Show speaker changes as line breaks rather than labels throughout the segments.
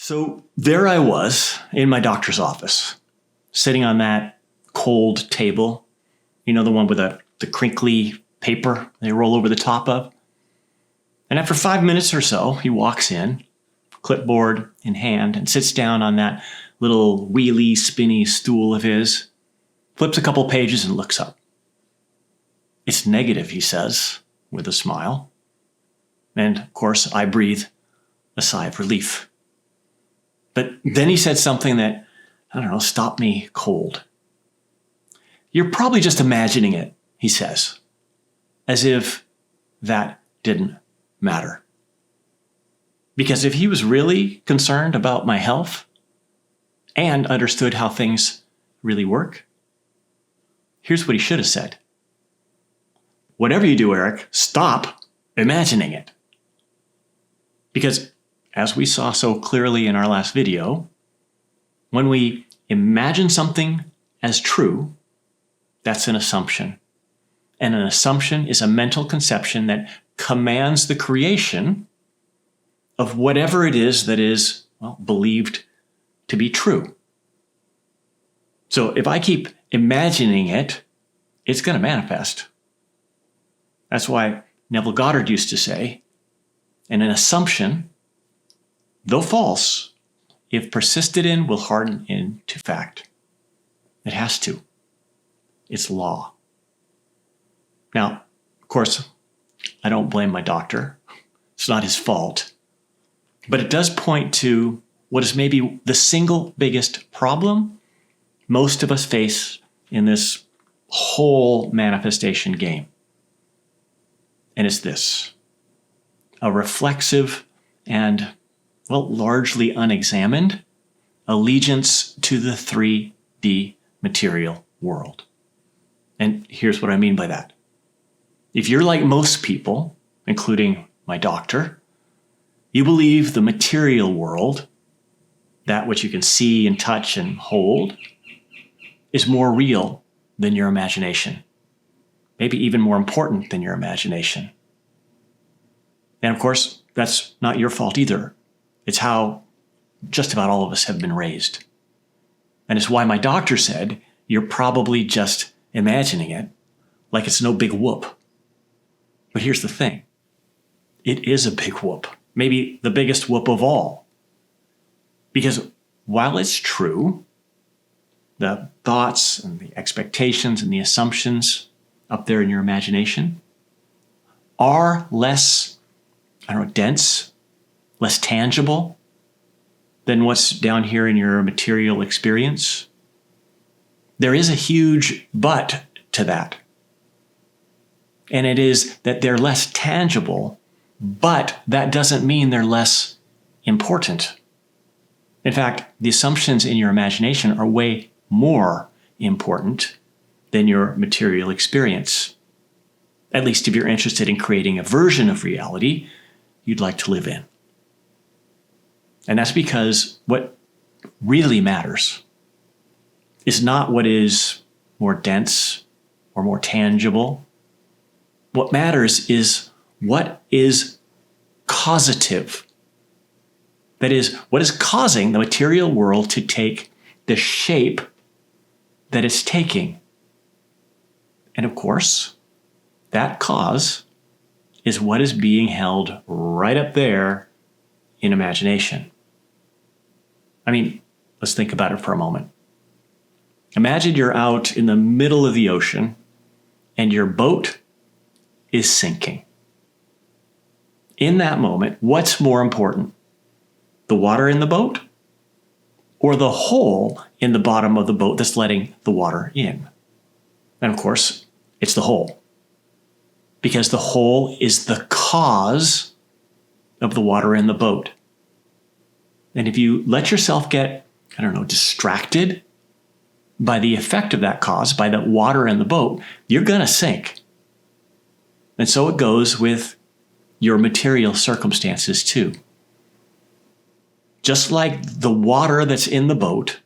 So there I was in my doctor's office, sitting on that cold table, the one with the crinkly paper they roll over the top of. And after 5 minutes or so, he walks in, clipboard in hand, and sits down on that little wheelie, spinny stool of his, flips a couple pages and looks up. "It's negative," he says, with a smile. And of course, I breathe a sigh of relief. But then he said something that, stopped me cold. "You're probably just imagining it," he says, as if that didn't matter. Because if he was really concerned about my health and understood how things really work, here's what he should have said. "Whatever you do, Eric, stop imagining it." Because as we saw so clearly in our last video, when we imagine something as true, that's an assumption. And an assumption is a mental conception that commands the creation of whatever it is that is, believed to be true. So if I keep imagining it, it's going to manifest. That's why Neville Goddard used to say, and an assumption, though false, if persisted in, will harden into fact. It has to. It's law. Now, of course, I don't blame my doctor. It's not his fault. But it does point to what is maybe the single biggest problem most of us face in this whole manifestation game. And it's this: a reflexive and, largely unexamined allegiance to the 3D material world. And here's what I mean by that. If you're like most people, including my doctor, you believe the material world, that which you can see and touch and hold, is more real than your imagination. Maybe even more important than your imagination. And of course, that's not your fault either. It's how just about all of us have been raised. And it's why my doctor said, you're probably just imagining it, like it's no big whoop. But here's the thing. It is a big whoop. Maybe the biggest whoop of all. Because while it's true, the thoughts and the expectations and the assumptions up there in your imagination are less, dense, less tangible than what's down here in your material experience. There is a huge but to that. And it is that they're less tangible, but that doesn't mean they're less important. In fact, the assumptions in your imagination are way more important than your material experience. At least if you're interested in creating a version of reality you'd like to live in. And that's because what really matters is not what is more dense or more tangible. What matters is what is causative. That is, what is causing the material world to take the shape that it's taking. And of course, that cause is what is being held right up there in imagination. Let's think about it for a moment. Imagine you're out in the middle of the ocean and your boat is sinking. In that moment, what's more important? The water in the boat or the hole in the bottom of the boat that's letting the water in? And of course, it's the hole. Because the hole is the cause of the water in the boat. And if you let yourself get, distracted by the effect of that cause, by the water in the boat, you're going to sink. And so it goes with your material circumstances too. Just like the water that's in the boat,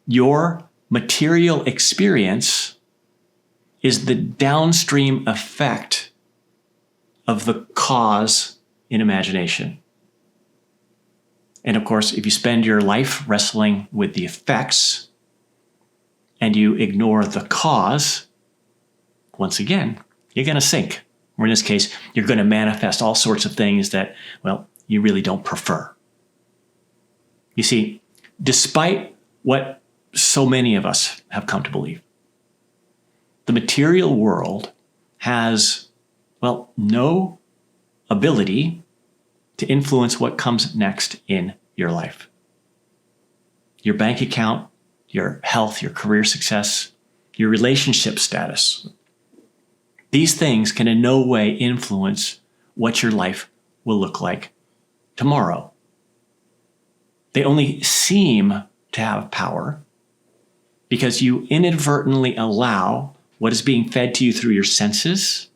your material experience is the downstream effect of the cause in imagination. And of course, if you spend your life wrestling with the effects and you ignore the cause, once again, you're going to sink. Or in this case, you're going to manifest all sorts of things that, well, you really don't prefer. You see, despite what so many of us have come to believe, the material world has, well, no ability to influence what comes next in your life. Your bank account, your health, your career success, your relationship status. These things can in no way influence what your life will look like tomorrow. They only seem to have power because you inadvertently allow what is being fed to you through your senses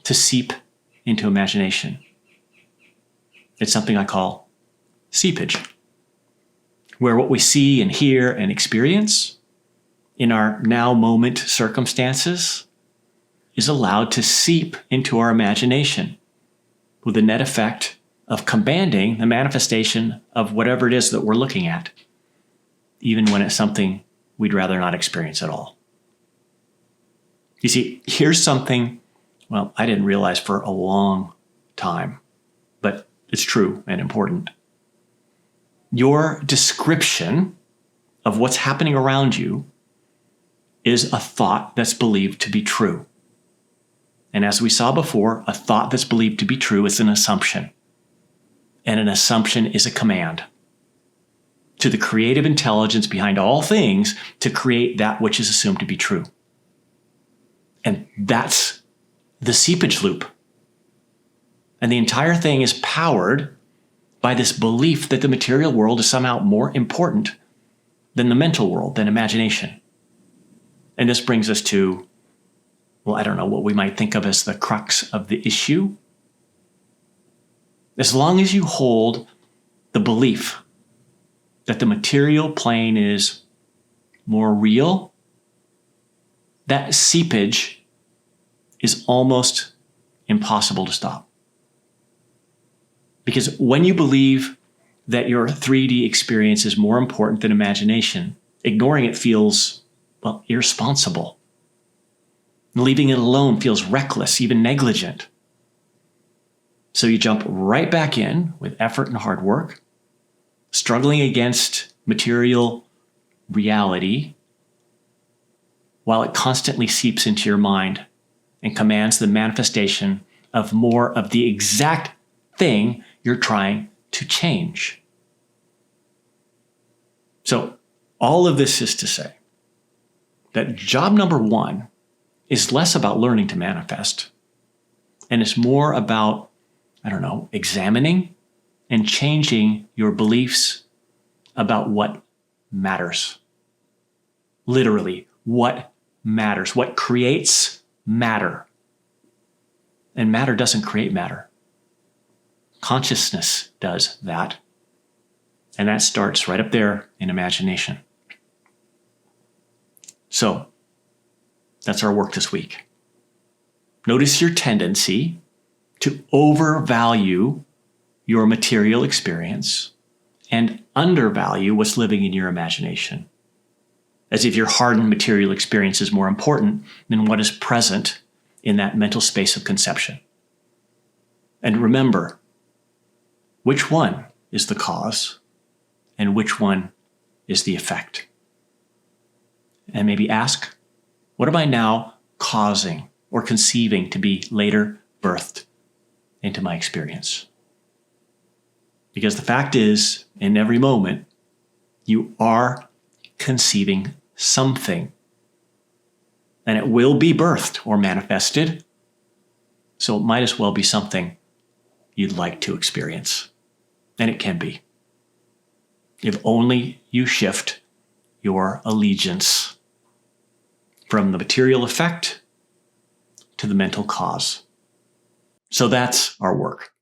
to seep into imagination. It's something I call seepage, where what we see and hear and experience in our now moment circumstances is allowed to seep into our imagination with the net effect of commanding the manifestation of whatever it is that we're looking at, even when it's something we'd rather not experience at all. You see, here's something, well, I didn't realize for a long time, but it's true and important. Your description of what's happening around you is a thought that's believed to be true. And as we saw before, a thought that's believed to be true is an assumption. And an assumption is a command to the creative intelligence behind all things to create that which is assumed to be true. And that's the seepage loop. And the entire thing is powered by this belief that the material world is somehow more important than the mental world, than imagination. And this brings us to, well, I don't know, what we might think of as the crux of the issue. As long as you hold the belief that the material plane is more real, that seepage is almost impossible to stop. Because when you believe that your 3D experience is more important than imagination, ignoring it feels, well, irresponsible. Leaving it alone feels reckless, even negligent. So you jump right back in with effort and hard work, struggling against material reality while it constantly seeps into your mind and commands the manifestation of more of the exact thing you're trying to change. So all of this is to say that job number one is less about learning to manifest, and it's more about, examining and changing your beliefs about what matters. Literally, what matters, what creates matter. And matter doesn't create matter. Consciousness does that. And that starts right up there in imagination. So, that's our work this week. Notice your tendency to overvalue your material experience and undervalue what's living in your imagination, as if your hardened material experience is more important than what is present in that mental space of conception. And remember, which one is the cause and which one is the effect? And maybe ask, what am I now causing or conceiving to be later birthed into my experience? Because the fact is, in every moment, you are conceiving something. And it will be birthed or manifested. So it might as well be something you'd like to experience. And it can be. If only you shift your allegiance from the material effect to the mental cause. So that's our work.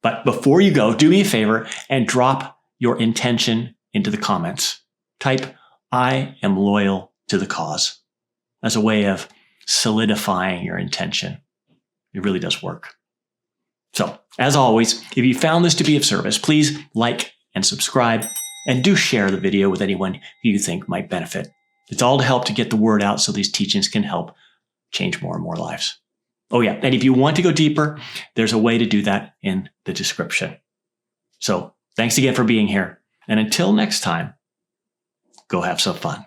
But before you go, do me a favor and drop your intention into the comments. Type, I am loyal to the cause, as a way of solidifying your intention. It really does work. So, as always, if you found this to be of service, please like and subscribe, and do share the video with anyone who you think might benefit. It's all to help to get the word out so these teachings can help change more and more lives. Oh yeah, and if you want to go deeper, there's a way to do that in the description. So, thanks again for being here, and until next time, go have some fun.